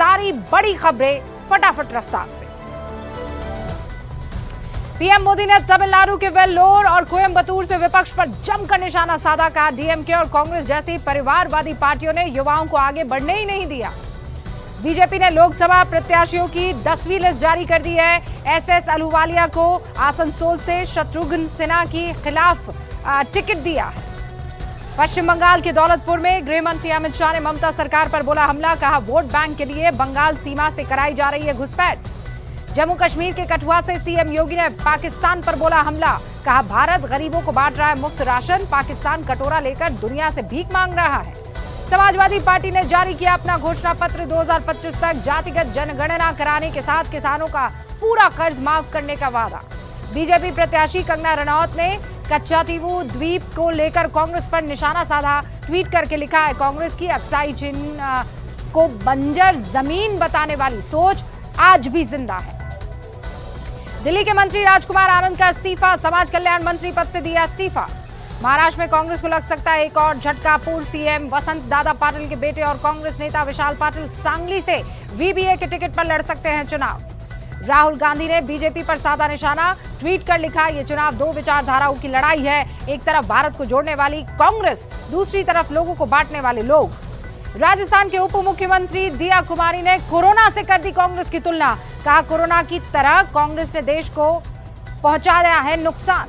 सारी बड़ी खबरें फटाफट रफ्तार से। पीएम मोदी ने तमिलनाडु के वेल्लोर और कोयम्बटूर से विपक्ष पर जमकर निशाना साधा। कहा डीएमके और कांग्रेस जैसी परिवारवादी पार्टियों ने युवाओं को आगे बढ़ने ही नहीं दिया। बीजेपी ने लोकसभा प्रत्याशियों की 10वीं लिस्ट जारी कर दी है। एसएस अहलूवालिया को आसनसोल से शत्रुघ्न सिन्हा के खिलाफ टिकट दिया है। पश्चिम बंगाल के दौलतपुर में गृह मंत्री अमित शाह ने ममता सरकार पर बोला हमला। कहा वोट बैंक के लिए बंगाल सीमा से कराई जा रही है घुसपैठ। जम्मू कश्मीर के कठुआ से सीएम योगी ने पाकिस्तान पर बोला हमला। कहा भारत गरीबों को बांट रहा है मुफ्त राशन, पाकिस्तान कटोरा लेकर दुनिया से भीख मांग रहा है। समाजवादी पार्टी ने जारी किया अपना घोषणा पत्र। 2025 तक जातिगत जनगणना कराने के साथ किसानों का पूरा कर्ज माफ करने का वादा। बीजेपी प्रत्याशी कंगना रनौत ने कच्चातीवू द्वीप को लेकर कांग्रेस पर निशाना साधा। ट्वीट करके लिखा है कांग्रेस की अक्साई चिन्ह को बंजर जमीन बताने वाली सोच आज भी जिंदा है। दिल्ली के मंत्री राजकुमार आनंद का इस्तीफा। समाज कल्याण मंत्री पद से दिया इस्तीफा। महाराष्ट्र में कांग्रेस को लग सकता है एक और झटका। पूर्व सीएम वसंत दादा पाटिल के बेटे और कांग्रेस नेता विशाल पाटिल सांगली से वीबीए के टिकट पर लड़ सकते हैं चुनाव। राहुल गांधी ने बीजेपी पर साधा निशाना। ट्वीट कर लिखा ये चुनाव दो विचारधाराओं की लड़ाई है। एक तरफ भारत को जोड़ने वाली कांग्रेस, दूसरी तरफ लोगों को बांटने वाले लोग। राजस्थान के उप मुख्यमंत्री दिया कुमारी ने कोरोना से कर दी कांग्रेस की तुलना। कहा कोरोना की तरह कांग्रेस ने देश को पहुंचाया है नुकसान।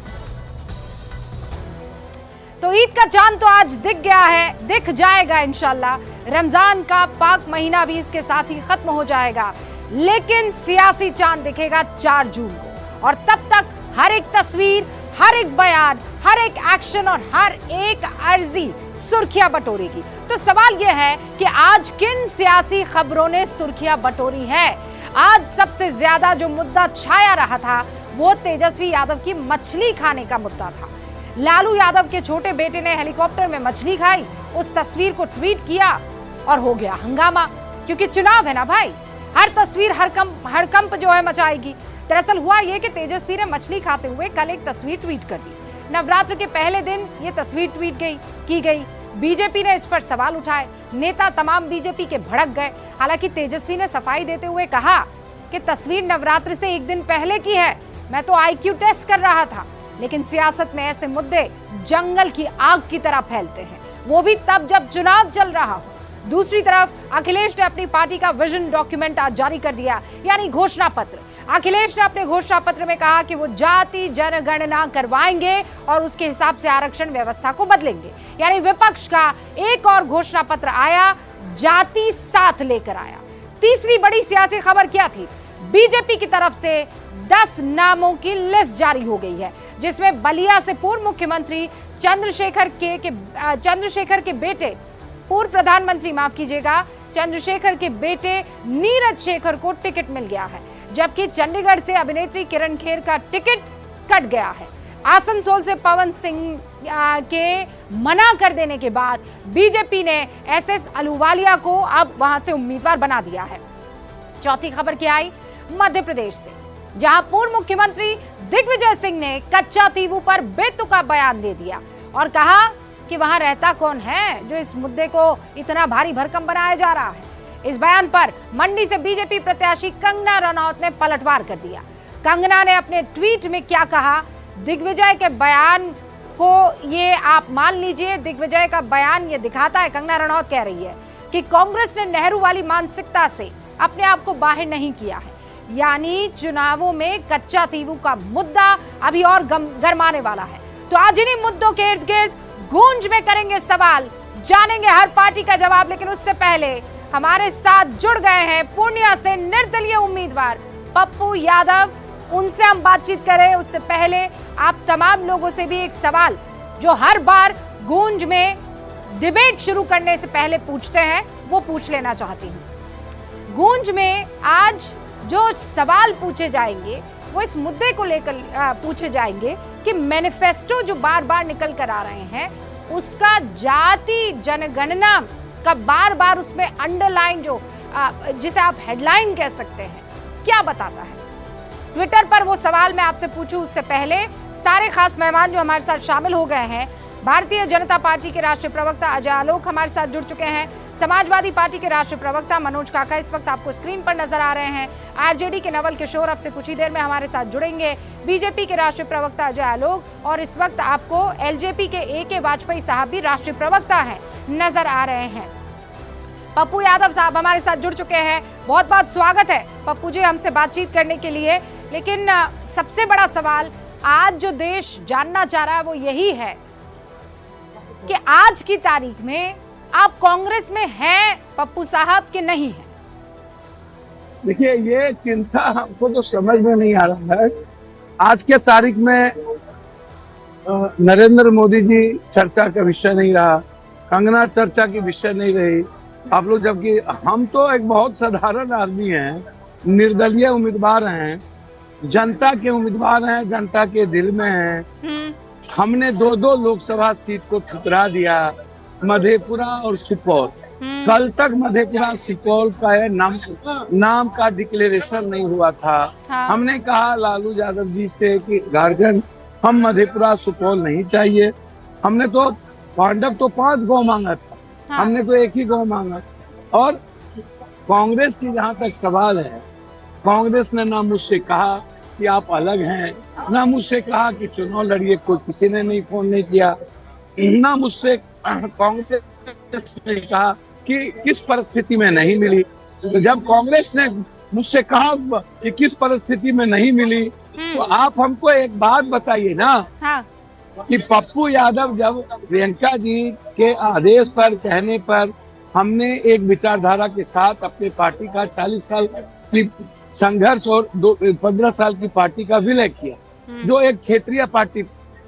तो ईद का चांद तो आज दिख गया है, दिख जाएगा इंशाल्लाह। रमजान का पाक महीना भी इसके साथ ही खत्म हो जाएगा, लेकिन सियासी चांद दिखेगा 4 जून को। और तब तक हर एक तस्वीर, हर एक बयान, हर एक एक्शन और हर एक अर्जी सुर्खियां बटोरेगी। तो सवाल यह है कि आज किन सियासी खबरों ने सुर्खियां बटोरी है। आज सबसे ज्यादा जो मुद्दा छाया रहा था वो तेजस्वी यादव की मछली खाने का मुद्दा था। लालू यादव के छोटे बेटे ने हेलीकॉप्टर में मछली खाई, उस तस्वीर को ट्वीट किया और हो गया हंगामा। क्योंकि चुनाव है ना भाई, हर तस्वीर हड़कंप जो है मचाएगी। दरअसल हुआ ये कि तेजस्वी ने मछली खाते हुए कल एक तस्वीर ट्वीट कर दी। नवरात्र के पहले दिन ये तस्वीर ट्वीट की गई। बीजेपी ने इस पर सवाल उठाए, नेता तमाम बीजेपी के भड़क गए। हालांकि तेजस्वी ने सफाई देते हुए कहा कि तस्वीर नवरात्र से एक दिन पहले की है, मैं तो आईक्यू टेस्ट कर रहा था। लेकिन सियासत में ऐसे मुद्दे जंगल की आग की तरह फैलते हैं, वो भी तब जब चुनाव चल रहा हो। दूसरी तरफ अखिलेश ने अपनी पार्टी का विजन डॉक्यूमेंट आज जारी कर दिया, यानी घोषणा पत्र। अखिलेश ने अपने घोषणा पत्र में कहा कि वो जाति जनगणना करवाएंगे और उसके हिसाब से आरक्षण व्यवस्था को बदलेंगे। यानी विपक्ष का एक और घोषणा पत्र आया, जाति साथ लेकर आया। तीसरी बड़ी सियासी खबर क्या थी? बीजेपी की तरफ से 10 नामों की लिस्ट जारी हो गई है, जिसमें बलिया से पूर्व मुख्यमंत्री चंद्रशेखर के बेटे, पूर्व प्रधानमंत्री माफ कीजिएगा, चंद्रशेखर के बेटे नीरज शेखर को टिकट मिल गया है। जबकि चंडीगढ़ से अभिनेत्री किरण खेर का टिकट कट गया है। आसनसोल से पवन सिंह के मना कर देने के बाद बीजेपी ने एसएस अहलूवालिया को अब वहां से उम्मीदवार बना दिया है। चौथी खबर क्या आई? मध्य प्रदेश से, जहां पूर्व मुख्यमंत्री दिग्विजय सिंह ने कच्चातीवू पर बेतुका बयान दे दिया और कहा कि वहां रहता कौन है जो इस मुद्दे को इतना भारी भरकम बनाया जा रहा है। इस बयान पर मंडी से बीजेपी प्रत्याशी कंगना रनौत ने पलटवार कर दिया। कंगना ने अपने ट्वीट में क्या कहा? दिग्विजय के बयान को ये आप मान लीजिए, दिग्विजय का बयान ये दिखाता है, कंगना रनौत कह रही है कि कांग्रेस ने नेहरू वाली मानसिकता से अपने आप को बाहर नहीं किया है। यानी चुनावों में कच्चातीवू का मुद्दा अभी और गरमाने वाला है। तो आज इन्हीं मुद्दों के इर्द गिर्द गूंज में करेंगे सवाल, जानेंगे हर पार्टी का जवाब। लेकिन उससे पहले हमारे साथ जुड़ गए हैं पूर्णिया से निर्दलीय उम्मीदवार पप्पू यादव, उनसे हम बातचीत करें उससे पहले आप तमाम लोगों से भी एक सवाल जो हर बार गूंज में डिबेट शुरू करने से पहले पूछते हैं वो पूछ लेना चाहती हूं। गूंज में आज जो सवाल पूछे जाएंगे वो इस मुद्दे को लेकर पूछे जाएंगे कि मैनिफेस्टो जो बार बार निकल कर आ रहे हैं उसका जाति जनगणना का बार बार उसमें अंडरलाइन जो जिसे आप हेडलाइन कह सकते हैं, क्या बताता है। ट्विटर पर वो सवाल मैं आपसे पूछूं उससे पहले सारे खास मेहमान जो हमारे साथ शामिल हो गए हैं, भारतीय जनता पार्टी के राष्ट्रीय प्रवक्ता अजय आलोक हमारे साथ जुड़ चुके हैं, समाजवादी पार्टी के राष्ट्रीय प्रवक्ता मनोज काका इस वक्त आपको स्क्रीन पर नजर आ रहे हैं। आरजेडी के नवल किशोर अब से कुछ ही देर में हमारे साथ जुड़ेंगे। बीजेपी के राष्ट्रीय प्रवक्ता अजय आलोक और इस वक्त आपको एलजेपी के ए.के. वाजपेयी साहब भी राष्ट्रीय प्रवक्ता हैं नजर आ रहे हैं। पप्पू यादव साहब हमारे साथ जुड़ चुके हैं। बहुत बहुत स्वागत है पप्पू जी हमसे बातचीत करने के लिए। लेकिन सबसे बड़ा सवाल आज जो देश जानना चाह रहा है वो यही है कि आज की तारीख में आप कांग्रेस में हैं पप्पू साहब के नहीं हैं? देखिए, ये चिंता हमको तो समझ में नहीं आ रहा है। आज के तारीख में नरेंद्र मोदी जी चर्चा का विषय नहीं रहा, कंगना चर्चा की विषय नहीं रही आप लोग, जबकि हम तो एक बहुत साधारण आदमी हैं, निर्दलीय उम्मीदवार हैं, जनता के उम्मीदवार हैं, जनता के दिल में हैं। हमने दो लोकसभा सीट को ठुकरा दिया, मधेपुरा और सुपौल। कल तक मधेपुरा सुपौल का नाम का डिक्लेरेशन नहीं हुआ था। हाँ। हमने कहा लालू यादव जी से कि गार्जियन हम मधेपुरा सुपौल नहीं चाहिए। हमने तो पांडव तो 5 गांव मांगा था। हाँ। हमने तो एक ही गांव मांगा। और कांग्रेस की जहां तक सवाल है, कांग्रेस ने ना मुझसे कहा कि आप अलग हैं, ना मुझसे कहा कि चुनाव लड़िए, कोई किसी ने नहीं फोन नहीं किया, ना मुझसे कांग्रेस ने कहा कि किस परिस्थिति में नहीं मिली। तो जब कांग्रेस ने मुझसे कहा कि किस परिस्थिति में नहीं मिली, तो आप हमको एक बात बताइए ना। हाँ। कि पप्पू यादव जब प्रियंका जी के आदेश पर, कहने पर हमने एक विचारधारा के साथ अपने पार्टी का 40 साल की संघर्ष और 15 साल की पार्टी का विलय किया, जो एक क्षेत्रीय पार्टी,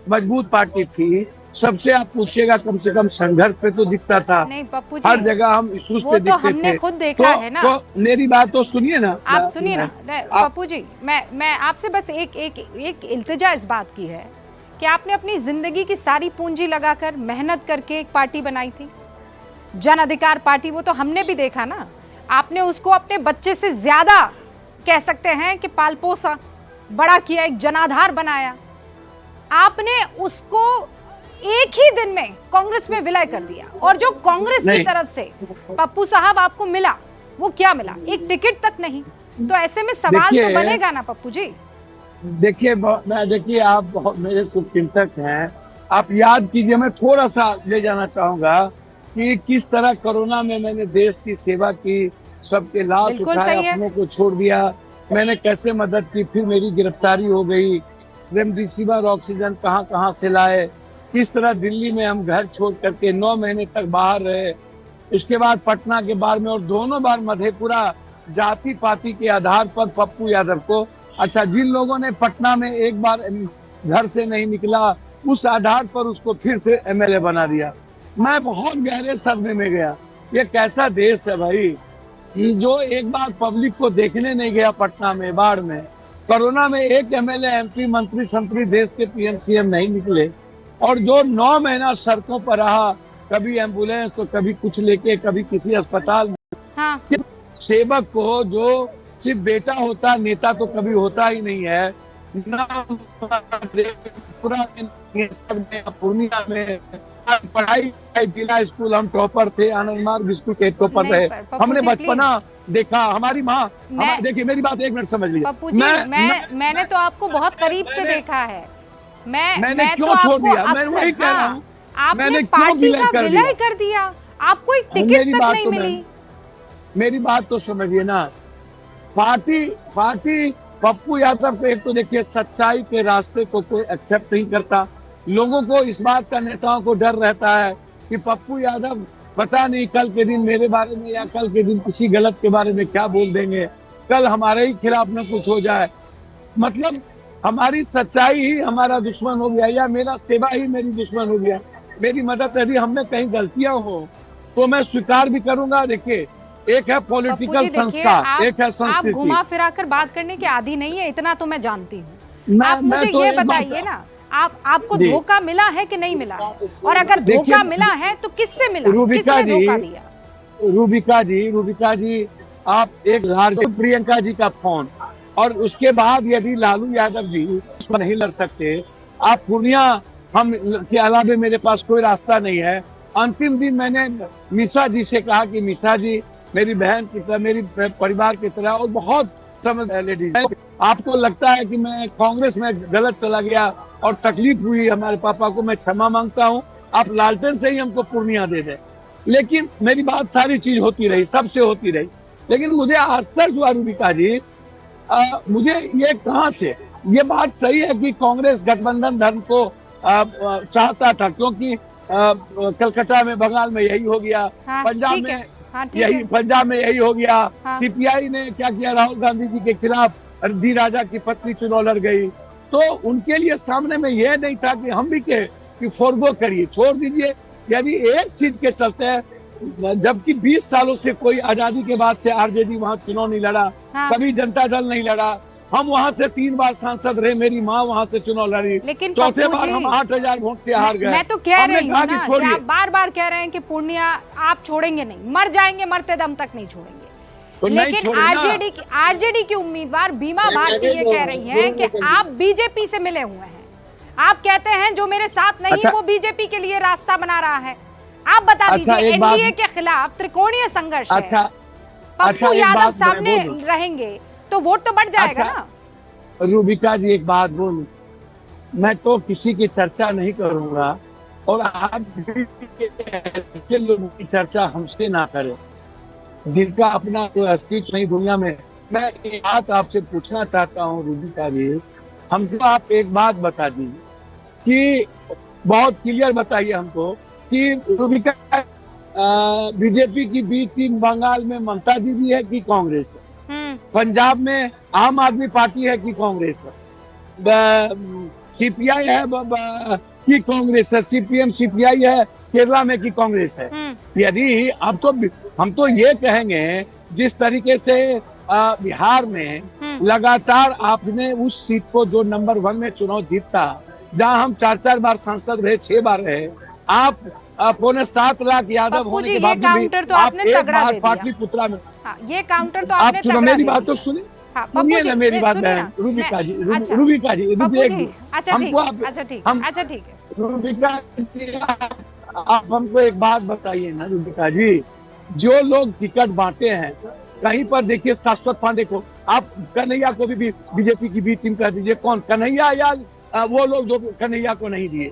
मजबूत पार्टी थी, सबसे आप पूछिएगा कम से कम संघर्ष पे तो दिखता था। नहीं पप्पू जी, हर जगह हम इश्यूज पे दिखते थे। हमने खुद देखा है ना। तो मेरी बात तो सुनिए ना, आप सुनिए ना पप्पू जी। मैं आपसे बस एक इल्तिजा इस बात की है कि आपने अपनी जिंदगी की सारी पूंजी लगाकर मेहनत करके एक पार्टी बनाई थी, जन अधिकार पार्टी। वो तो हमने भी देखा ना, आपने उसको अपने बच्चे से ज्यादा कह सकते हैं कि पाल पोसा, बड़ा किया, एक जनाधार बनाया। आपने उसको एक ही दिन में कांग्रेस में विलय कर दिया। और जो कांग्रेस की तरफ से पप्पू साहब आपको मिला वो क्या मिला? एक टिकट तक नहीं। तो ऐसे में सवाल तो बनेगा ना पप्पू जी। देखिए आप बहुत मेरे शुभचिंतक हैं। आप याद कीजिए, मैं थोड़ा सा ले जाना चाहूंगा कि किस तरह कोरोना में मैंने देश की सेवा की, सबके लाभ उठाए, अपनों को छोड़ दिया, मैंने कैसे मदद की, फिर मेरी गिरफ्तारी हो गई, रेमडेसिविर ऑक्सीजन कहाँ से लाए, किस तरह दिल्ली में हम घर छोड़ करके 9 महीने तक बाहर रहे, इसके बाद पटना के बार में, और दोनों बार मधेपुरा जाति पाति के आधार पर पप्पू यादव को, अच्छा जिन लोगों ने पटना में एक बार घर से नहीं निकला, उस आधार पर उसको फिर से एमएलए बना दिया। मैं बहुत गहरे सदमे में गया। ये कैसा देश है भाई, जो एक बार पब्लिक को देखने नहीं गया पटना में, बाढ़ में, कोरोना में एक एमएलए, एमपी, मंत्री संतरी देश के पीएम सीएम नहीं निकले, और जो 9 महीना सड़कों पर रहा, कभी एम्बुलेंस तो कभी कुछ लेके, कभी किसी अस्पताल में। हाँ। सेवक को जो सिर्फ बेटा होता, नेता तो कभी होता ही नहीं है ना। पूर्णिया में पढ़ाई जिला स्कूल हम टॉपर थे, आनंद मार्ग स्कूल के टॉपर थे। हमने बचपना देखा, हमारी माँ, देखिए मेरी बात एक मिनट समझ लीजिए पप्पू जी। मैंने तो आपको बहुत करीब से देखा है। मैंने क्यों छोड़ दिया? मैं वही कह रहा हूँ, आपने पार्टी का विलय कर दिया, आपको एक टिकट तक नहीं मिली। मेरी बात तो समझिए ना। पार्टी पप्पू यादव को, एक तो देखिए सच्चाई के रास्ते को कोई एक्सेप्ट नहीं करता। लोगों को इस बात का, नेताओं को डर रहता है कि पप्पू यादव पता नहीं कल के दिन मेरे बारे में या कल के दिन किसी गलत के बारे में क्या बोल देंगे, कल हमारे ही खिलाफ न कुछ हो जाए। मतलब हमारी सच्चाई ही हमारा दुश्मन हो गया, या मेरा सेवा ही मेरी दुश्मन हो गया। मेरी मदद, यदि हमने कहीं गलतियां हो तो मैं स्वीकार भी करूंगा। देखिए, एक है पॉलिटिकल संस्कार, एक है संस्कृति। आप घुमा फिरा कर बात करने के आदी नहीं है, इतना तो मैं जानती हूँ। आप मुझे ये बताइए ना, आपको धोखा मिला है कि नहीं मिला? और अगर धोखा मिला है तो किससे मिला, किसने धोखा दिया? रूबिका जी, आप एक प्रियंका जी का फोन, और उसके बाद यदि लालू यादव जी उस पर नहीं लड़ सकते, आप पूर्णिया, हम के अलावा मेरे पास कोई रास्ता नहीं है, अंतिम दिन मैंने मिश्रा जी से कहा कि मिश्रा जी मेरी बहन की तरह, मेरी परिवार की तरह और बहुत समझ लेडीज है, आपको लगता है कि मैं कांग्रेस में गलत चला गया और तकलीफ हुई हमारे पापा को, मैं क्षमा मांगता हूँ, आप लालटेन से ही हमको पूर्णिया दे दें। लेकिन मेरी बात सारी चीज होती रही, सबसे होती रही, लेकिन मुझे आश्चर्य हुआ रूबिका जी, मुझे ये कहाँ से ये बात सही है कि कांग्रेस गठबंधन धर्म को चाहता था, क्योंकि कलकत्ता में, बंगाल में यही हो गया, पंजाब में पंजाब में यही हो गया। सीपीआई ने क्या किया, राहुल गांधी जी के खिलाफ डी राजा की पत्नी चुनाव लड़ गई, तो उनके लिए सामने में यह नहीं था कि हम भी कि फोरगो करिए, छोड़ दीजिए। यदि एक सीट के चलते हैं, जबकि 20 सालों से कोई आजादी के बाद से आरजेडी वहां चुनाव नहीं लड़ा, कभी जनता दल नहीं लड़ा, हम वहां से 3 बार सांसद रहे, मेरी माँ वहां से चुनाव लड़ी, लेकिन चौथे बार हम 8000 वोट से हार गए। मैं तो कह रही हूँ ना कि आप बार-बार कह रहे हैं कि पूर्णिया आप छोड़ेंगे नहीं, मर जाएंगे, मरते दम तक नहीं छोड़ेंगे। तो लेकिन आरजेडी की उम्मीदवार बीमा भारती ये कह रही है कि आप बीजेपी से मिले हुए हैं, आप कहते हैं जो मेरे साथ नहीं वो बीजेपी के लिए रास्ता बना रहा है। आप बता दीजिए, एनडीए के खिलाफ त्रिकोणीय संघर्ष है, पप्पू यादव सामने रहेंगे तो वोट तो बढ़ जाएगा ना। रूबिका जी एक बात बोलूं, मैं तो किसी की चर्चा नहीं करूंगा और आप ऐसे लोगों की चर्चा हमसे ना करें जिनका अपना कोई अस्तित्व नहीं दुनिया में। मैं एक बात आपसे पूछना चाहता हूँ रूबिका जी, हमको आप एक बात बता दीजिए कि बहुत क्लियर बताइए हमको कि रूबिका बीजेपी की बी टीम बंगाल में ममता दीदी है कि कांग्रेस है, पंजाब में आम आदमी पार्टी है कि कांग्रेस है, सीपीआई है कि कांग्रेस है, सीपीएम सीपीआई है केरला में कि कांग्रेस है। यदि हम तो ये कहेंगे जिस तरीके से बिहार में लगातार आपने उस सीट को जो नंबर 1 में चुनाव जीता, जहां हम 4 बार सांसद रहे, 6 बार रहे, आप 7.25 लाख यादव होने के बाद तो आपने तगड़ा दे दिया पाटलिपुत्रा में। ये काउंटर तो आपने तगड़ा मेरी बात तो सुनिए, सुनिए ना मेरी बात बहन रूबिका जी, रूबिका जी अच्छा ठीक है रूबिका जी, आप हमको एक बात बताइए ना रूबिका जी, जो लोग टिकट बांटे हैं कहीं पर देखिए, शाश्वत पांडे को, आप कन्हैया को भी बीजेपी की बी टीम कर दीजिए, कौन कन्हैया या वो लोग जो कन्हैया को नहीं दिए,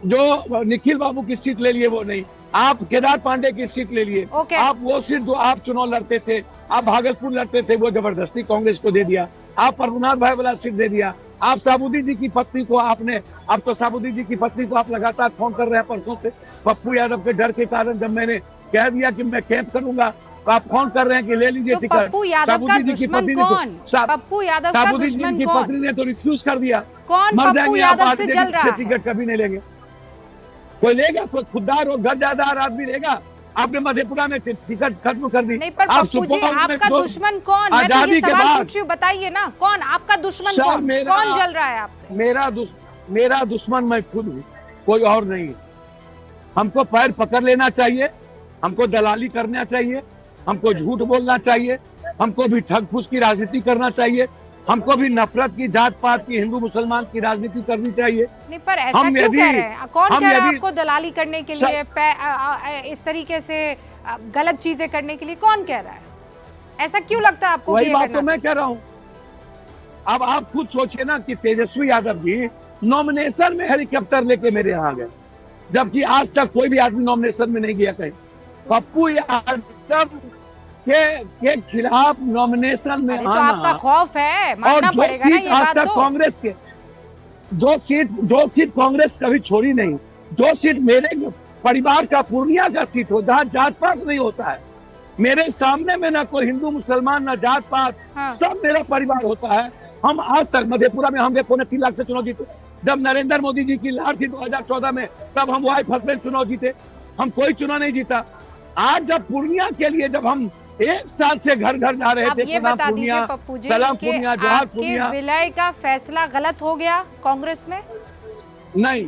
जो निखिल बाबू की सीट ले लिए वो नहीं, आप केदार पांडे की सीट ले लिए, आप वो सीट जो आप चुनाव लड़ते थे, आप भागलपुर लड़ते थे, वो जबरदस्ती कांग्रेस को दे दिया, आप प्रभुनाथ भाई वाला सीट दे दिया, आप साबुद्दीन जी की पत्नी को आपने, अब तो साबुद्दीन जी की पत्नी को आप लगातार फोन कर रहे हैं परसों से, पप्पू यादव के डर के कारण जब मैंने कह दिया कि मैं कैंप करूंगा तो आप फोन कर रहे हैं कि ले लीजिए टिकट। पप्पू यादव का दुश्मन कौन? पप्पू यादव का दुश्मन की पत्नी ने तो रिफ्यूज कर दिया, कौन पप्पू यादव से जल रहा है? टिकट कभी नहीं लेंगे, कोई लेगा, कोई खुददार और घर ज्यादार आदमी लेगा। आपने मधेपुरा में टिकट खत्म कर दी। नहीं, पर पप्पू जी आपका दुश्मन कौन? आजादी के बाद बताइए ना, कौन आपका दुश्मन? कौन जल रहा है आपसे? मेरा दुश्मन मैं खुद हूँ, कोई और नहीं। हमको पैर पकड़ लेना चाहिए, हमको दलाली करना चाहिए, हमको झूठ बोलना चाहिए, हमको भी ठग फूस की राजनीति करना चाहिए, हमको भी नफरत की, जात पात की, हिंदू मुसलमान की राजनीति करनी चाहिए। नहीं, पर ऐसा क्यों कह रहे हैं? कौन कह रहा है आपको दलाली करने के लिए, इस तरीके से गलत चीजें करने के लिए कौन कह रहा है? ऐसा क्यों लगता है आपको? वही बात तो मैं कह रहा हूँ। अब आप खुद सोचिए ना कि तेजस्वी यादव जी नॉमिनेशन में हेलीकॉप्टर लेके मेरे यहाँ गए, जबकि आज तक कोई भी आदमी नॉमिनेशन में नहीं गया कहीं। पप्पू यादव के खिलाफ नॉमिनेशन में आना, तो आपका खौफ है, मानना पड़ेगा ना ये बात तो। कांग्रेस के जो सीट कांग्रेस कभी छोड़ी नहीं, जो सीट मेरे परिवार का पूर्णिया का सीट हो, जहाँ जात पात नहीं होता है, मेरे सामने में ना कोई हिंदू मुसलमान ना जात पात, सब मेरा परिवार होता है। हम आज तक मधेपुरा में हमने 3.25 लाख से चुनाव जीते, जब नरेंद्र मोदी जी की लहर थी 2014 में, तब हम वाइफ हस्बैंड चुनाव जीते, हम कोई चुनाव नहीं जीता। आज जब पूर्णिया के लिए जब हम 1 साल से घर घर जा रहे थे, ये बता दीजिए पप्पू जी, आपके विलय का फैसला गलत हो गया कांग्रेस में? नहीं,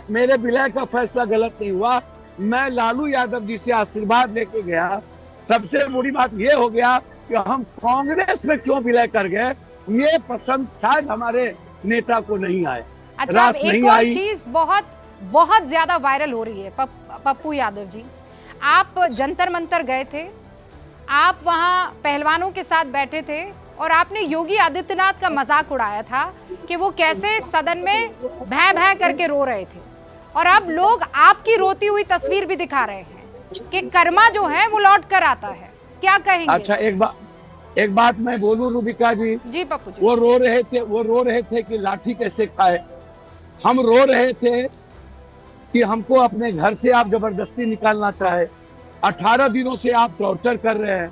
मेरे विलय का फैसला गलत नहीं हुआ। मैं लालू यादव जी से आशीर्वाद लेके गया। सबसे बुरी बात ये हो गया कि हम कांग्रेस में क्यों विलय कर गए, ये पसंद शायद हमारे नेता को नहीं आए। अच्छा, एक और चीज बहुत बहुत ज्यादा वायरल हो रही है। पप्पू यादव जी, आप जंतर मंतर गए थे, आप वहां पहलवानों के साथ बैठे थे और आपने योगी आदित्यनाथ का मजाक उड़ाया था कि वो कैसे सदन में भैं भैं करके रो रहे थे, और अब लोग आपकी रोती हुई तस्वीर भी दिखा रहे हैं कि कर्मा जो है वो लौट कर आता है। क्या कहेंगे? अच्छा, एक बात मैं बोलूं रूबिका जी? जी पप्पू जी। वो रो रहे थे कि लाठी कैसे खाए। हम रो रहे थे कि हमको अपने घर से आप जबरदस्ती निकालना चाहे। 18 दिनों से आप टॉर्चर कर रहे हैं।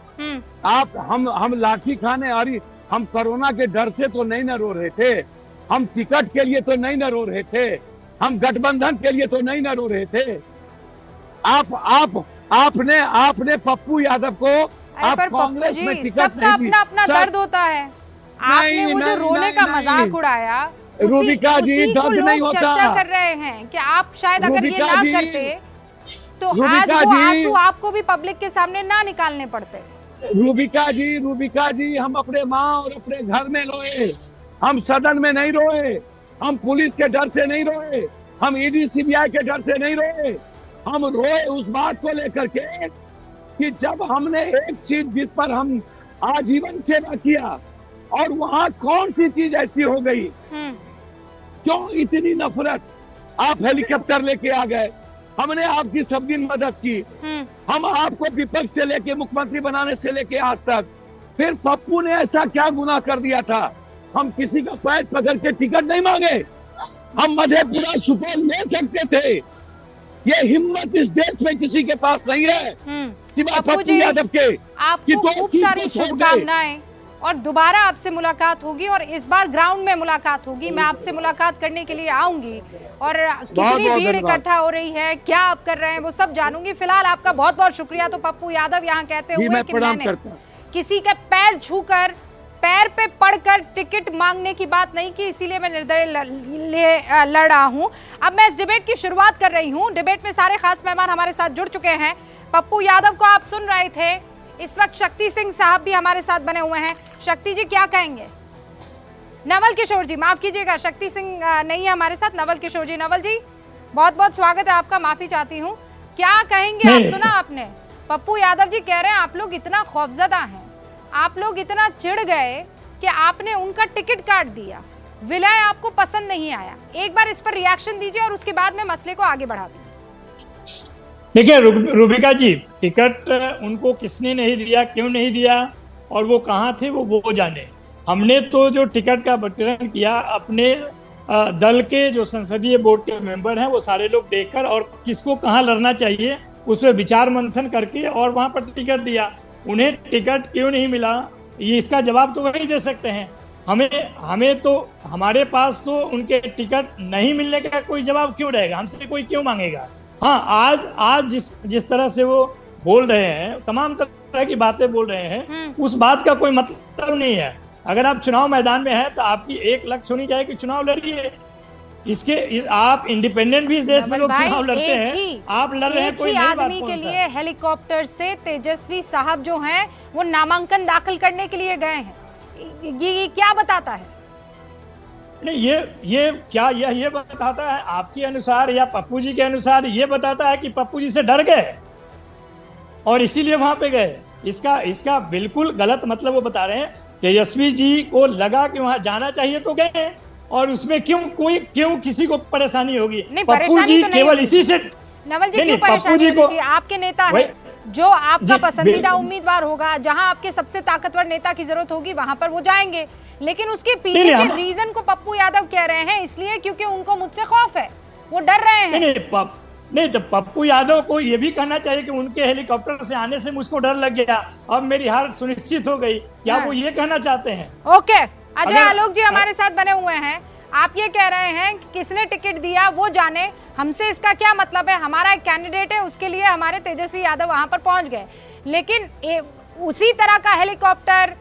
हम लाठी खाने, अरे हम कोरोना के डर से तो नहीं न रो रहे थे, हम टिकट के लिए तो नहीं न रो रहे थे, हम गठबंधन के लिए तो नहीं न रो रहे थे। आपने पप्पू यादव को आप कांग्रेस में टिकट सबका अपना अपना दर्द होता है। आपने वो जो रोने का मजाक उड़ाया, रूबिका जी, दर्द नहीं होता। चर्चा कर रहे हैं कि आप शायद अगर ये ना करते तो आज वो आंसू आपको भी पब्लिक के सामने ना निकालने पड़ते। रूबिका जी, हम अपने माँ और अपने घर में रोए, हम सदन में नहीं रोए, हम पुलिस के डर से नहीं रोए, हम ईडी सीबीआई के डर से नहीं रोए। हम रोए उस बात को लेकर के कि जब हमने एक सीट जिस पर हम आजीवन सेवा किया और वहां कौन सी चीज ऐसी हो गई, क्यों इतनी नफरत? आप हेलीकॉप्टर लेके आ गए, हमने आपकी सब दिन मदद की, हम आपको विपक्ष से लेके मुख्यमंत्री बनाने से लेके आज तक। फिर पप्पू ने ऐसा क्या गुनाह कर दिया था? हम किसी का पैर पकड़ के टिकट नहीं मांगे, हम मधेपुरा सुपौल ले सकते थे। ये हिम्मत इस देश में किसी के पास नहीं है सिवाय पप्पू यादव के। आपको खूब सारी शुभकामनाएं और दोबारा आपसे मुलाकात होगी और इस बार ग्राउंड में मुलाकात होगी। मैं आपसे मुलाकात करने के लिए आऊंगी और कितनी भीड़ इकट्ठा हो रही है, क्या आप कर रहे हैं, वो सब जानूंगी। फिलहाल आपका बहुत बहुत शुक्रिया। तो पप्पू यादव यहाँ कहते हुए कि मैंने किसी के पैर छूकर, पैर पे पड़कर टिकट मांगने की बात नहीं की, इसीलिए मैं निर्दय लड़ रहा हूं। अब मैं इस डिबेट की शुरुआत कर रही हूं। डिबेट में सारे खास मेहमान हमारे साथ जुड़ चुके हैं। पप्पू यादव को आप सुन रहे थे, इस वक्त शक्ति सिंह साहब भी हमारे साथ बने हुए हैं। शक्ति जी क्या कहेंगे? नवल किशोर जी, माफ कीजिएगा, शक्ति सिंह नहीं है हमारे साथ, नवल किशोर जी। नवल जी बहुत बहुत स्वागत है आपका, माफी चाहती हूँ। क्या कहेंगे आप? सुना आपने, पप्पू यादव जी कह रहे हैं आप लोग इतना खौफजदा हैं, आप लोग इतना चिढ़ गए कि आपने उनका टिकट काट दिया, विलय आपको पसंद नहीं आया। एक बार इस पर रिएक्शन दीजिए और उसके बाद में मसले को आगे बढ़ा दें। देखिए रूबिका जी, टिकट उनको किसने नहीं दिया, क्यों नहीं दिया और वो कहाँ थे वो जाने। हमने तो जो टिकट का वितरण किया अपने दल के जो संसदीय बोर्ड के मेंबर हैं वो सारे लोग देखकर और किसको कहाँ लड़ना चाहिए उस पर विचार मंथन करके और वहाँ पर टिकट दिया। उन्हें टिकट क्यों नहीं मिला, ये इसका जवाब तो वही दे सकते हैं। हमें तो हमारे पास तो उनके टिकट नहीं मिलने का कोई जवाब क्यों रहेगा, हमसे कोई क्यों मांगेगा। हाँ, आज जिस तरह से वो बोल रहे हैं, तमाम तरह की बातें बोल रहे हैं, उस बात का कोई मतलब नहीं है। अगर आप चुनाव मैदान में हैं तो आपकी एक लक्ष्य होनी चाहिए कि चुनाव लड़िए। इसके आप इंडिपेंडेंट भी इस देश में लोग चुनाव लड़ते हैं, आप लड़ रहे हैं कोई नई बात आदमी के लिए हेलीकॉप्टर से तेजस्वी साहब जो हैं वो नामांकन दाखिल करने के लिए गए हैं, ये क्या बताता है? नहीं, ये बताता है आपके अनुसार या पप्पू जी के अनुसार, ये बताता है कि पप्पू जी से डर गए और इसीलिए वहां पे गए। इसका बिल्कुल गलत मतलब वो बता रहे हैं। तेजस्वी जी को लगा कि वहां जाना चाहिए तो गए, और उसमें क्यों किसी को परेशानी होगी? पप्पू जी तो केवल इसी से, नवल जी क्यों परेशानी होगी? आपके नेता है, जो आपका पसंदीदा उम्मीदवार होगा, जहां आपके सबसे ताकतवर नेता की जरूरत होगी वहां पर वो जाएंगे। लेकिन उसके पीछे के रीजन को पप्पू यादव कह रहे हैं इसलिए क्योंकि उनको मुझसे खौफ है, वो डर रहे हैं। नहीं तो पप्पू यादव को ये भी कहना चाहिए कि उनके हेलीकॉप्टर से आने से मुझको डर लग गया, अब मेरी हार सुनिश्चित हो गई। क्या वो ये कहना चाहते हैं? ओके, अजय आलोक जी हमारे साथ बने हुए हैं। आप ये कह रहे हैं कि किसने टिकट दिया वो जाने, हमसे इसका क्या मतलब है? हमारा एक कैंडिडेट है, उसके लिए हमारे तेजस्वी यादव वहां पर पहुंच गए, लेकिन उसी तरह का हेलीकॉप्टर,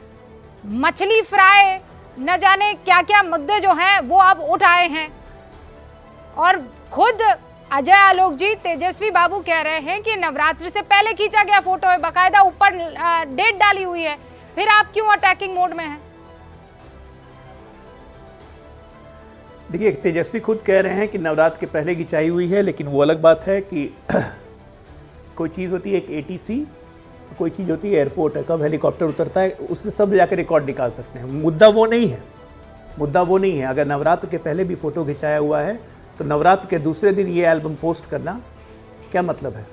मछली फ्राई, न जाने क्या क्या मुद्दे जो हैं वो अब उठाए हैं। और खुद अजय आलोक जी, तेजस्वी बाबू कह रहे हैं कि नवरात्रि से पहले खींचा गया फोटो है, बाकायदा ऊपर डेट डाली हुई है, फिर आप क्यों अटैकिंग मोड में हैं? देखिए, तेजस्वी खुद कह रहे हैं कि नवरात्र के पहले खिंचाई हुई है, लेकिन वो अलग बात है कि कोई चीज़ होती है एक ATC, कोई चीज़ होती है एयरपोर्ट है, कब हेलीकॉप्टर उतरता है, उससे सब जाकर रिकॉर्ड निकाल सकते हैं। मुद्दा वो नहीं है, मुद्दा वो नहीं है। अगर नवरात्र के पहले भी फ़ोटो खिंचाया हुआ है तो नवरात्र के दूसरे दिन ये एल्बम पोस्ट करना क्या मतलब है?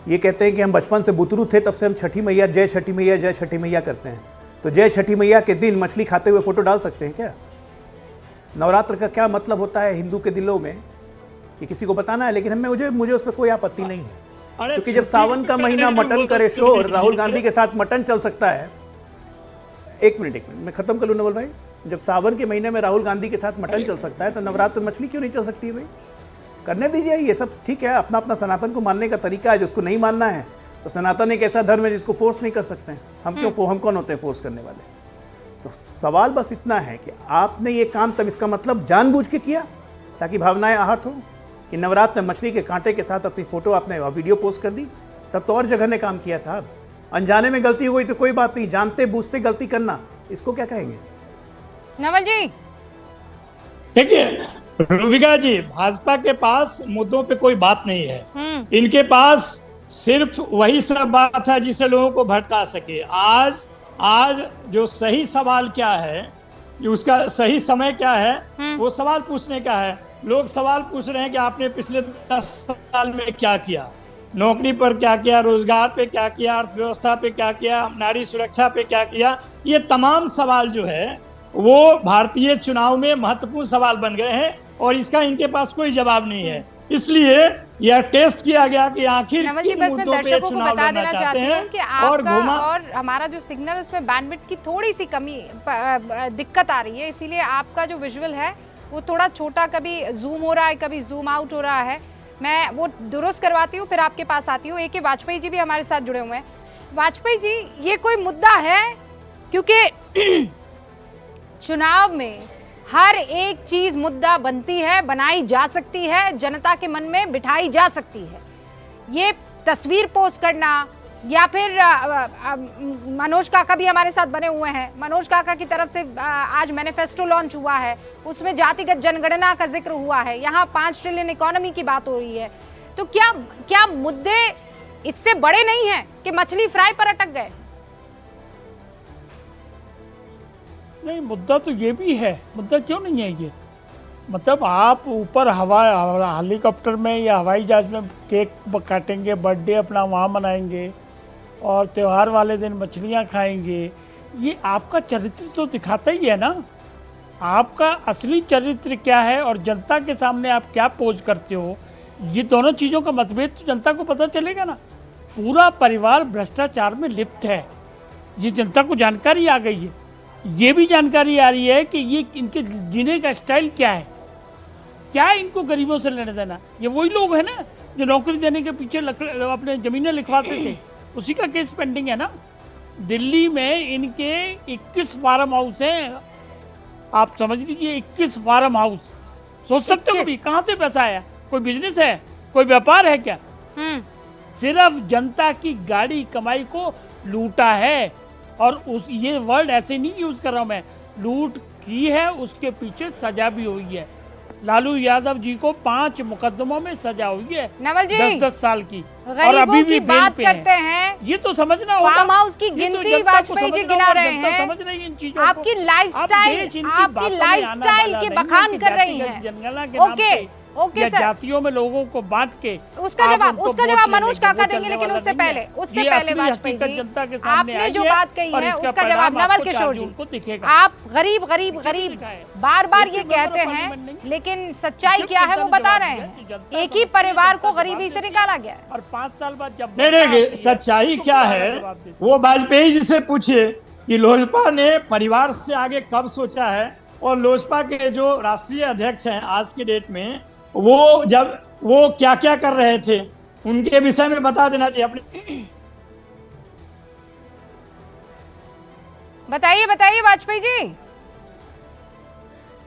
ये कहते हैं कि हम बचपन से बुतरू थे, तब से हम छठी मैया जय छठी मैया जय छठी मैया करते हैं, तो जय छठी मैया के दिन मछली खाते हुए फ़ोटो डाल सकते हैं क्या? नवरात्र का क्या मतलब होता है हिंदू के दिलों में, ये किसी को बताना है, लेकिन मुझे उस पर कोई आपत्ति नहीं है। क्योंकि जब सावन का महीना मटन करे शोर, राहुल गांधी के साथ मटन चल सकता है। एक मिनट मैं खत्म कर लूँ नवल भाई। जब सावन के महीने में राहुल गांधी के साथ मटन चल सकता है तो नवरात्र में मछली क्यों नहीं चल सकती है भाई? करने दीजिए, ये सब ठीक है, अपना अपना सनातन को मानने का तरीका है। जिसको नहीं मानना है तो सनातन एक ऐसा धर्म है जिसको फोर्स नहीं कर सकते हैं। हम कौन होते हैं फोर्स करने वाले? तो सवाल बस इतना है कि आपने ये काम तब इसका मतलब जानबूझ के किया ताकि भावनाएं आहत हो, कि नवरात्र में मछली के कांटे के साथ अपनी फोटो आपने वीडियो पोस्ट कर दी, तब तो और जगह ने काम किया साहब। अनजाने में गलती हो गई तो कोई बात नहीं, जानते बूझते गलती करना, इसको क्या कहेंगे? नवल जी देखिए रूबिका जी, भाजपा के पास मुद्दों पे कोई बात नहीं है। इनके पास सिर्फ वही सब बात है जिससे लोगों को भटका सके। आज जो सही सवाल क्या है, उसका सही समय क्या है, वो सवाल पूछने का है। लोग सवाल पूछ रहे हैं कि आपने पिछले 10 साल में क्या किया, नौकरी पर क्या किया, रोजगार पे क्या किया, अर्थव्यवस्था पे क्या किया, नारी सुरक्षा पे क्या किया। ये तमाम सवाल जो है वो भारतीय चुनाव में महत्वपूर्ण सवाल बन गए हैं और इसका इनके पास कोई जवाब नहीं है। इसलिए यह टेस्ट किया गया कि आखिर किन मुद्दों पे चुनाव लड़ना चाहते हैं। कि आपका और हमारा जो सिग्नल उसमें बैंडविड्थ की थोड़ी सी कमी दिक्कत आ रही है, इसीलिए आपका जो विजुअल है वो थोड़ा छोटा, कभी जूम हो रहा है, कभी जूम आउट हो रहा है। मैं वो दुरुस्त करवाती हूँ, फिर आपके पास आती हूँ। AK वाजपेयी जी भी हमारे साथ जुड़े हुए हैं। वाजपेयी जी, ये कोई मुद्दा है? क्योंकि चुनाव में हर एक चीज मुद्दा बनती है, बनाई जा सकती है, जनता के मन में बिठाई जा सकती है। ये तस्वीर पोस्ट करना या फिर मनोज काका भी हमारे साथ बने हुए हैं। मनोज काका की तरफ से आज मैनिफेस्टो लॉन्च हुआ है, उसमें जातिगत जनगणना का जिक्र हुआ है। यहाँ 5 ट्रिलियन इकोनॉमी की बात हो रही है। तो क्या मुद्दे इससे बड़े नहीं हैं कि मछली फ्राई पर अटक गए? नहीं, मुद्दा तो ये भी है। मुद्दा क्यों नहीं है ये? मतलब आप ऊपर हेलीकॉप्टर में या हवाई जहाज में केक काटेंगे, बर्थडे अपना वहाँ मनाएंगे और त्यौहार वाले दिन मछलियाँ खाएंगे। ये आपका चरित्र तो दिखाता ही है ना। आपका असली चरित्र क्या है और जनता के सामने आप क्या पोज करते हो, ये दोनों चीज़ों का मतभेद तो जनता को पता चलेगा ना। पूरा परिवार भ्रष्टाचार में लिप्त है, ये जनता को जानकारी आ गई है। ये भी जानकारी आ रही है कि ये इनके जीने का स्टाइल क्या है, क्या इनको गरीबों से लेने देना। ये वही लोग हैं ना जो नौकरी देने के पीछे अपने ज़मीनें लिखवाते थे, उसी का केस पेंडिंग है ना। दिल्ली में इनके 21 फार्म हाउस हैं, आप समझ लीजिए 21 फार्म हाउस। सोच सकते हो कभी कहाँ से पैसा आया? कोई बिजनेस है, कोई व्यापार है क्या? सिर्फ जनता की गाड़ी कमाई को लूटा है। और ये वर्ड ऐसे नहीं यूज कर रहा हूं मैं, लूट की है, उसके पीछे सजा भी हुई है। लालू यादव जी को 5 मुकदमों में सजा हुई है, नवल जी 10-10 साल की, और अभी भी बेल पे करते हैं। ये तो समझना होगा। फार्म हाउस की गिनती वाजपेयी जी गिना रहे हैं। समझ रही है इन चीजों आपकी लाइफस्टाइल के बखान कर रही है। ओके सर, जातियों में लोगों को बांट के उसका जवाब मनोज काका देंगे, लेकिन उससे पहले वाजपेयी जी आपने जो बात कही है उसका जवाब नवल किशोर जी। आप गरीब बार ये कहते हैं, लेकिन सच्चाई क्या है वो बता रहे हैं। एक ही परिवार को गरीबी से निकाला गया है। और 5 साल बाद जब नहीं, सच्चाई क्या है वो वाजपेयी जी से पूछिए कि लोजपा ने परिवार से आगे कब सोचा है। और लोजपा के जो राष्ट्रीय अध्यक्ष हैं आज की डेट में, वो जब वो क्या क्या कर रहे थे उनके विषय में बता देना चाहिए अपने। बताइए वाजपेयी जी,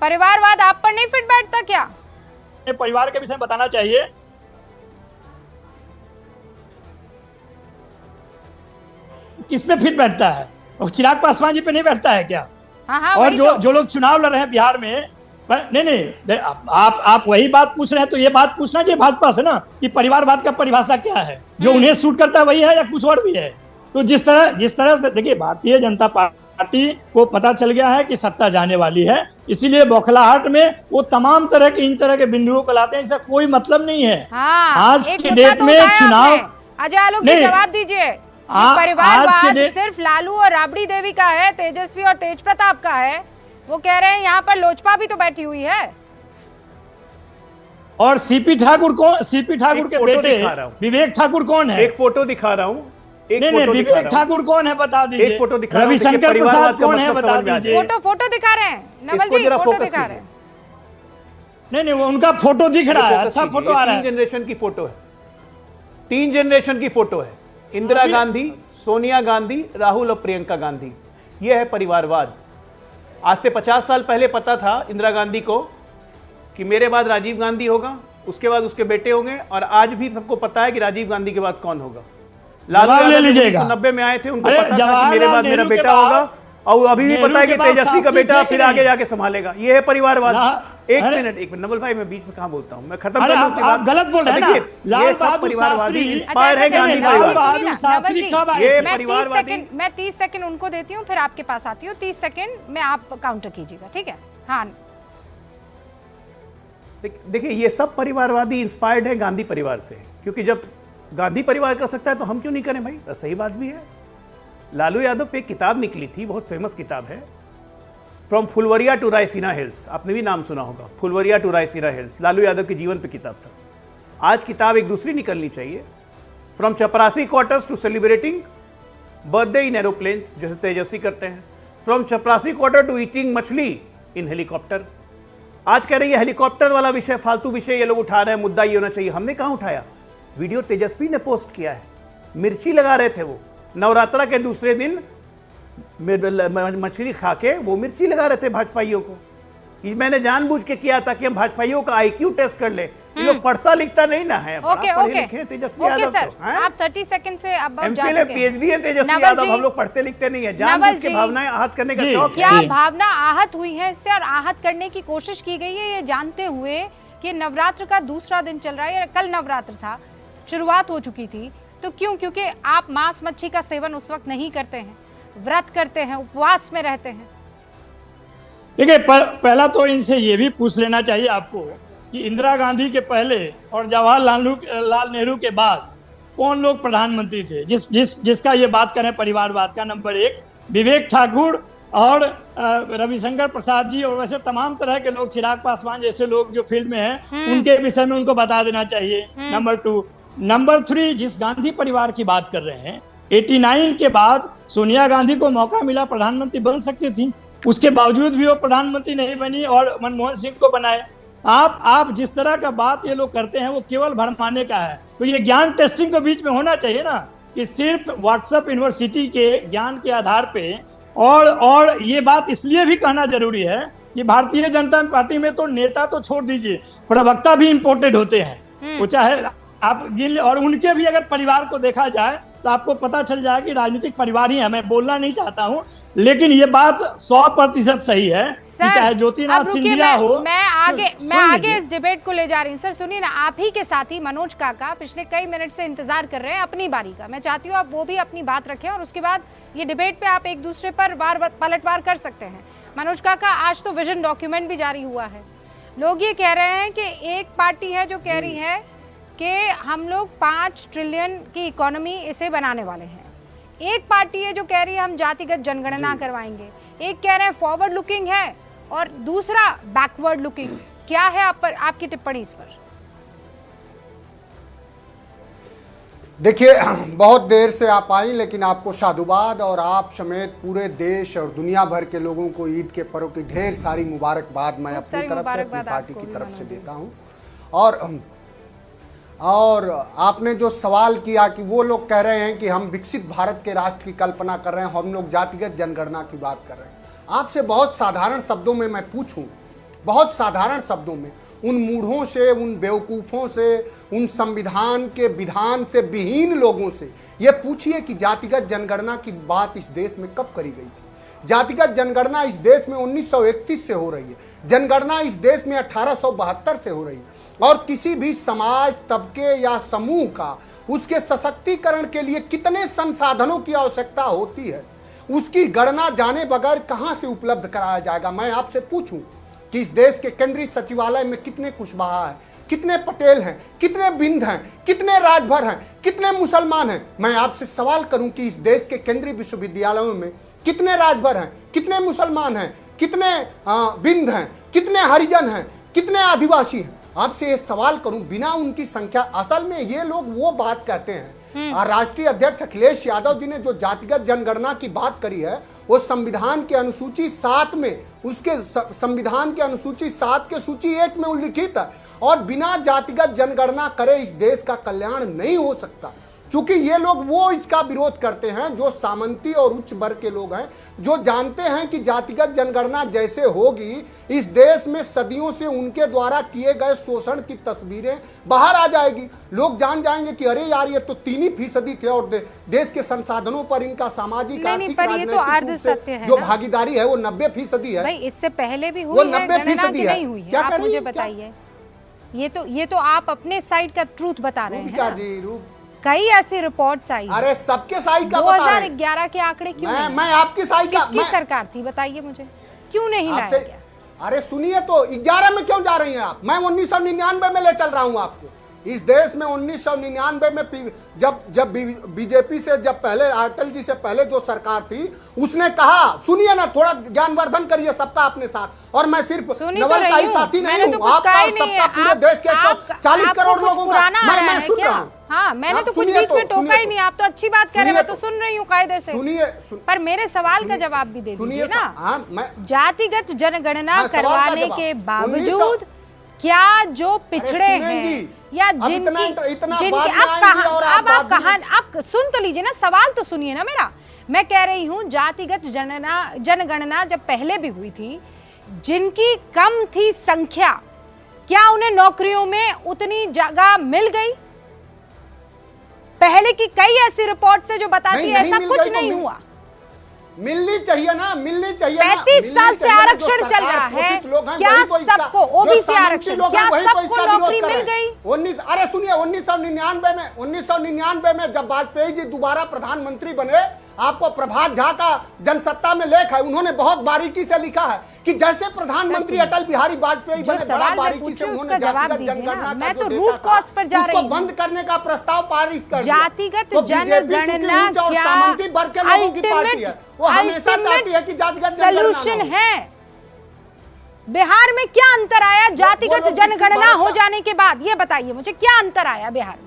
परिवारवाद आप पर नहीं फिट बैठता क्या? परिवार के विषय में बताना चाहिए। किस पे फिट बैठता है? चिराग पासवान जी पे नहीं बैठता है क्या? हाँ, और जो लोग चुनाव लड़ रहे हैं बिहार में, नहीं, आप वही बात पूछ रहे हैं, तो ये बात पूछना चाहिए भाजपा से ना कि परिवारवाद का परिभाषा क्या है, जो उन्हें सूट करता है वही है या कुछ और भी है। तो जिस तरह से देखिए, भारतीय जनता पार्टी को पता चल गया है कि सत्ता जाने वाली है, इसीलिए बौखलाहट में वो तमाम तरह के इन तरह के बिंदुओं को लाते हैं, इसका कोई मतलब नहीं है। आज के डेट में चुनाव, अजय आलोक जी जवाब दीजिए, परिवारवाद सिर्फ लालू और राबड़ी देवी का है, तेजस्वी और तेज प्रताप का है। वो कह रहे हैं यहाँ पर लोजपा भी तो बैठी हुई है। और सीपी ठाकुर के बेटे विवेक ठाकुर कौन है? एक फोटो दिखा रहा हूँ। विवेक ठाकुर कौन है बता दीजिए। एक फोटो दिखा, रविशंकर प्रसाद कौन है बता दीजिए। फोटो दिखा रहे हैं नवल जी, फोटो दिखा रहे हैं। नहीं, वो उनका फोटो दिख रहा है, अच्छा फोटो आ रहा है। 3 जनरेशन की फोटो है, 3 जनरेशन की फोटो है। इंदिरा गांधी, सोनिया गांधी, राहुल और प्रियंका गांधी, ये है परिवारवाद। आज से 50 साल पहले पता था इंदिरा गांधी को कि मेरे बाद राजीव गांधी होगा, उसके बाद उसके बेटे होंगे, और आज भी सबको पता है कि राजीव गांधी के बाद कौन होगा। लालू यादव 1990 में आए थे, उनको पता था कि मेरे बाद मेरा बेटा होगा, और अभी भी पता है कि तेजस्वी का बेटा फिर आगे जाके संभालेगा। ये है परिवारवाद। एक मिनट नवल भाई, मैं बीच में कहाँ बोलता हूँ, मैं खत्म कर लूं। आप गलत बोल रहे हैं ना। लाल बहादुर शास्त्री इंस्पायर है गांधी परिवार। ये परिवारवादी। मैं 30 सेकंड उनको देती हूँ, फिर आपके पास आती हूँ। 30 सेकंड में आप काउंटर कीजिएगा, ठीक है? हाँ, देखिए, ये सब परिवारवादी इंस्पायर्ड है गांधी परिवार से, क्योंकि जब गांधी परिवार कर सकता है तो हम क्यों नहीं करें भाई? सही बात भी है। लालू यादव पे एक किताब निकली थी, बहुत फेमस किताब है, from Phulwaria to Raisina Hills. आपने भी नाम सुना होगा, फुलवरिया टू रायसीना हिल्स, लालू यादव के जीवन पे किताब था। आज किताब एक दूसरी निकलनी चाहिए, from chaprasi quarters to celebrating birthday in aeroplanes, जैसे तेजस्वी करते हैं, फ्रॉम चपरासी क्वार्टर टू ईटिंग मछली इन हेलीकॉप्टर। आज कह रहे हैं हेलीकॉप्टर वाला विषय फालतू विषय ये लोग उठा रहे हैं, मुद्दा ये होना चाहिए। हमने कहाँ उठाया? वीडियो तेजस्वी ने पोस्ट किया है, मिर्ची लगा रहे थे वो, नवरात्रा के दूसरे दिन मछली खा के वो मिर्ची लगा रहे थे भाजपाइयों को। ये मैंने जानबूझ के किया था कि हम भाजपाइयों का आईक्यू टेस्ट कर ले। ये लोग पढ़ता लिखता नहीं ना है। ओके तेजस्वी यादव सर, आप 30 सेकंड से अब एमफिल पीएचडी है तेजस्वी यादव। हम लोग पढ़ते लिखते नहीं है, जानबूझ के भावनाएं आहत करने का शौक। क्या भावना आहत हुई है इससे, और आहत करने की कोशिश की गई है ये जानते हुए कि नवरात्र का दूसरा दिन चल रहा है, कल नवरात्र था, शुरुआत हो चुकी थी, तो क्यों? क्योंकि आप मांस मच्छी का सेवन उस वक्त नहीं करते हैं, व्रत करते हैं, उपवास में रहते हैं। देखिए, पहला तो इनसे ये भी पूछ लेना चाहिए आपको कि इंदिरा गांधी के पहले और जवाहरलाल नेहरू के बाद कौन लोग प्रधानमंत्री थे जिसका ये बात करें परिवारवाद का। नंबर 1 विवेक ठाकुर और रविशंकर प्रसाद जी, और वैसे तमाम तरह के लोग, चिराग पासवान जैसे लोग जो फील्ड में हैं, उनके विषय में उनको बता देना चाहिए। नंबर 2। नंबर 3, जिस गांधी परिवार की बात कर रहे हैं, 89 के बाद सोनिया गांधी को मौका मिला, प्रधानमंत्री बन सकती थी, उसके बावजूद भी वो प्रधानमंत्री नहीं बनी और मनमोहन सिंह को बनाए। आप जिस तरह का बात ये लोग करते हैं वो केवल भरमाने का है। तो ये ज्ञान टेस्टिंग तो बीच में होना चाहिए ना, कि सिर्फ व्हाट्सएप यूनिवर्सिटी के ज्ञान के आधार पे। और ये बात इसलिए भी कहना जरूरी है कि भारतीय जनता पार्टी में तो नेता तो छोड़ दीजिए, प्रवक्ता भी इंपोर्टेड होते हैं। वो चाहे आप गिन, और उनके भी अगर परिवार को देखा जाए तो आपको पता चल जाए कि राजनीतिक परिवार ही है। मैं बोलना नहीं चाहता हूं, लेकिन ये बात 100% सही है कि चाहे ज्योतिनाथ सिंधिया हो। मैं आगे इस डिबेट को ले जा रही हूँ। सर सुनिए ना, आप ही के साथी मनोज काका पिछले कई मिनट से इंतजार कर रहे हैं अपनी बारी का। मैं चाहती हूँ आप वो भी अपनी बात रखें, और उसके बाद ये डिबेट पे आप एक दूसरे पर पलटवार कर सकते हैं। मनोज काका, आज तो विजन डॉक्यूमेंट भी जारी हुआ है। लोग ये कह रहे हैं कि एक पार्टी है जो कह रही है कि हम लोग 5 ट्रिलियन की इकोनॉमी इसे बनाने वाले हैं, एक पार्टी है जो कह रही है हम जातिगत जनगणना करवाएंगे, एक कह रहे हैं फॉरवर्ड लुकिंग है, और दूसरा बैकवर्ड लुकिंग। क्या है आपकी टिप्पणी इस पर? देखिए, बहुत देर से आप आई, लेकिन आपको साधुवाद, और आप समेत पूरे देश और दुनिया भर के लोगों को ईद के पर्व की ढेर सारी मुबारकबाद मैं अपनी तरफ से, अपनी पार्टी की तरफ से देता हूं। और आपने जो सवाल किया कि वो लोग कह रहे हैं कि हम विकसित भारत के राष्ट्र की कल्पना कर रहे हैं, हम लोग जातिगत जनगणना की बात कर रहे हैं। आपसे बहुत साधारण शब्दों में मैं पूछूं, बहुत साधारण शब्दों में, उन मूढ़ों से, उन बेवकूफ़ों से, उन संविधान के विधान से विहीन लोगों से ये पूछिए कि जातिगत जनगणना की बात इस देश में कब करी गई थी। जातिगत जनगणना इस देश में 1931 से हो रही है, जनगणना इस देश में 1872 से हो रही है, और किसी भी समाज, तबके या समूह का उसके सशक्तिकरण के लिए कितने संसाधनों की आवश्यकता होती है, उसकी गणना जाने बगैर कहां से उपलब्ध कराया जाएगा। मैं आपसे पूछूं कि इस देश के केंद्रीय सचिवालय में कितने कुशवाहा हैं, कितने पटेल हैं, कितने बिंद हैं, कितने राजभर हैं, कितने मुसलमान हैं। मैं आपसे सवाल करूं कि इस देश के केंद्रीय विश्वविद्यालयों में कितने राजभर हैं, कितने मुसलमान हैं, कितने बिंद हैं, कितने हरिजन हैं, कितने आदिवासी हैं। आपसे ये सवाल करूं बिना उनकी संख्या, असल में ये लोग वो बात कहते हैं। राष्ट्रीय अध्यक्ष अखिलेश यादव जी ने जो जातिगत जनगणना की बात करी है, वो संविधान के अनुसूची 7 में, उसके संविधान के अनुसूची 7 के सूची 1 में उल्लिखित है, और बिना जातिगत जनगणना करे इस देश का कल्याण नहीं हो सकता। क्योंकि ये लोग वो इसका विरोध करते हैं जो सामंती और उच्च वर्ग के लोग हैं, जो जानते हैं कि जातिगत जनगणना जैसे होगी इस देश में सदियों से उनके द्वारा किए गए शोषण की तस्वीरें बाहर आ जाएगी। लोग जान जाएंगे कि अरे यार ये तो 3% थे और देश के संसाधनों पर इनका सामाजिक आर्थिक राजनीतिक जो भागीदारी है वो 90% है। भाई इससे पहले भी हुई वो है, 90% है। क्या आप मुझे बताइए, ये तो आप अपने साइड का ट्रूथ बता रहे हैं। क्या जी रूप, कई ऐसी रिपोर्ट्स आई। अरे सबके साइड का बता रहे हैं। 2011 के आंकड़े क्यों नहीं? मैं आपकी साइड का, किसकी सरकार थी बताइए मुझे, क्यों नहीं लाया गया? अरे सुनिए तो 11 में क्यों जा रही हैं आप? मैं 1999 में ले चल रहा हूं आपको। इस देश में 1999 में जब बीजेपी से जब पहले अटल जी से पहले जो सरकार थी उसने कहा, सुनिए ना, थोड़ा ज्ञानवर्धन करिए सबका अपने साथ। और मैं सिर्फ नवल का ही साथी नहीं हूँ, आपका सबका पूरे देश के 140 करोड़ लोगों का मैं सुन रहा हूँ। हाँ, मैंने तो कुछ बीच में टोका ही नहीं, आप तो अच्छी बात कर रहे हैं, मैं तो सुन रही हूँ कायदे से। सुनिए, पर मेरे सवाल का जवाब भी दे दीजिए ना। जातिगत जनगणना करवाने के बावजूद क्या जो पिछड़े हैं या जिनकी आप सुन तो लीजिए ना, सवाल तो सुनिए ना मेरा। मैं कह रही हूं जातिगत जनगणना जब पहले भी हुई थी, जिनकी कम थी संख्या, क्या उन्हें नौकरियों में उतनी जगह मिल गई? पहले की कई ऐसी रिपोर्ट्स है जो बताती है ऐसा कुछ नहीं हुआ। मिलनी चाहिए ना, मिलनी चाहिए। 35 साल से आरक्षण चल रहा है, क्या सबको ओबीसी आरक्षण, क्या सबको नौकरी मिल गई? 19 अरे सुनिए 1999 में जब वाजपेयी जी दोबारा प्रधानमंत्री बने, आपको प्रभात झा का जनसत्ता में लेख है, उन्होंने बहुत बारीकी से लिखा है कि जैसे प्रधानमंत्री अटल बिहारी वाजपेयी बने, बड़ा बारीकी से उन्होंने जातिगत जनगणना का जो डेटा था उसको बंद करने का प्रस्ताव पारित कर दिया। जातिगत जनगणना क्या सामंती वर्ग के लोगों की पार्टी है, वो हमेशा चाहती है कि जातिगत सॉल्यूशन है। बिहार में क्या अंतर आया जातिगत जनगणना हो जाने के बाद? ये बताइए मुझे, क्या अंतर आया बिहार में?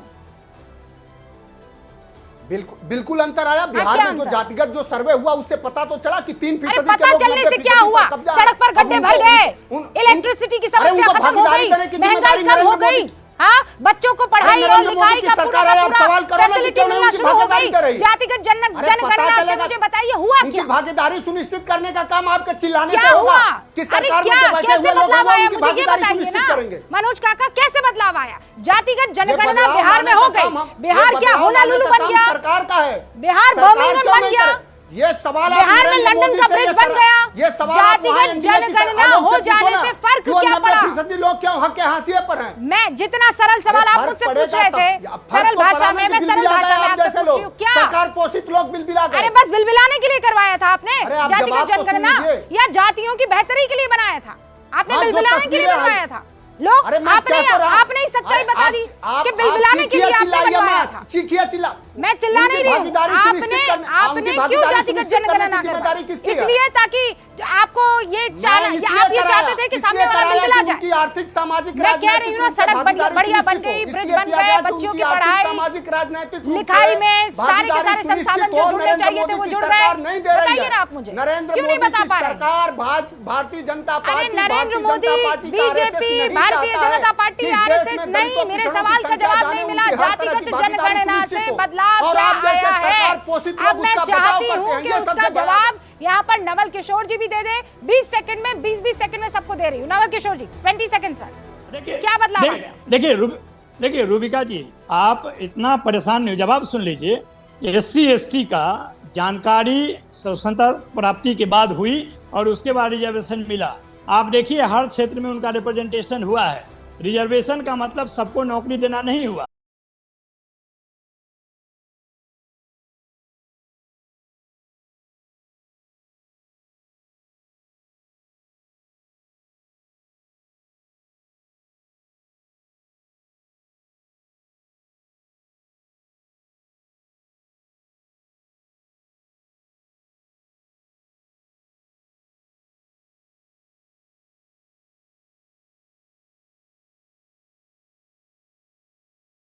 बिल्कुल अंतर आया। बिहार में जो जातिगत जो सर्वे हुआ उससे पता तो चला कि 3% पता चलने से क्या हुआ? सड़क पर गड्ढे भर गए, इलेक्ट्रिसिटी की समस्या खत्म हो गई, महंगाई कम हो गई, हाँ, बच्चों को पढ़ाई और लिखाई का पूरा फैसिलिटी मिलना शुरू हो गई। जातिगत जनगणना से मुझे बताइए हुआ क्या? भागीदारी सुनिश्चित करने का काम आपके चिल्लाने से होगा कि सरकार में जो बैठे हुए लोग हैं उनकी भागीदारी सुनिश्चित करेंगे। मनोज काका, कैसे बदलाव आया? जातिगत जनगणना बिहार में हो गई, बिहार क्या होनालुलु बन गया? सरकार का है, बिहार बर्मिंघम बन गया, ये सवाल बिहार में लंदन का ब्रिज बन गया। ये सवाल जातिगत जनगणना हो जाने से फर्क क्या पड़ा? 90% लोग क्यों हक के हाशिए पर हैं? मैं जितना सरल सवाल आप मुझसे पूछ रहे थे, सरल भाषा में, मैं सरल भाषा में आपसे पूछ रही हूं, क्या सरकार पोषित लोग बिलबिला गए? अरे बस बिलबिलाने के लिए करवाया था आपने जातिगत जनगणना, या जातियों की बेहतरी के लिए बनाया था? आपने बिलबिलाने के लिए बनवाया था? लोग आपने सच्चाई बता दी कि बिलबिलाने के लिए आपने बनवाया था। चिल्ला, मैं चिल्ला नहीं रही हूँ। आपने क्यों जातिगत जनगणना करवाई? इसलिए ताकि आपको ये आप ये चाहते थे कि सामने वाला बिलबिला जाए। आर्थिक सामाजिक मैं कह रही हूँ ना, सड़क बढ़िया बन गई, ब्रिज बन गए, बच्चों की पढ़ाई सामाजिक राजनीतिक लिखाई में सारे के सारे संसाधन जो जुड़ने चाहिए थे वो जुड़ गए। बताइए ना आप मुझे, क्यों नहीं बता पा रहे? सरकार Bharatiya Janata party, Narendra Modi, BJP, Bharatiya Janata party, RSS नहीं। मेरे सवाल का जवाब नहीं मिला। जातिगत जनगणना से बदलाव क्या आया है? अब मैं चाहती हूँ कि उसका जवाब यहाँ पर नवल किशोर जी भी दे दे। 20 सेकंड में, 20 सेकंड में सबको दे रही हूँ। नवल किशोर जी 20 सेकंड सर, क्या बदलाव आ गया? देखिए रूबिका जी, आप इतना परेशान नहीं हो, जवाब सुन लीजिए। SC ST का जानकारी स्वतंत्रता प्राप्ति के बाद हुई और उसके बाद रिजर्वेशन मिला। आप देखिए हर क्षेत्र में उनका रिप्रेजेंटेशन हुआ है। रिजर्वेशन का मतलब सबको नौकरी देना नहीं हुआ।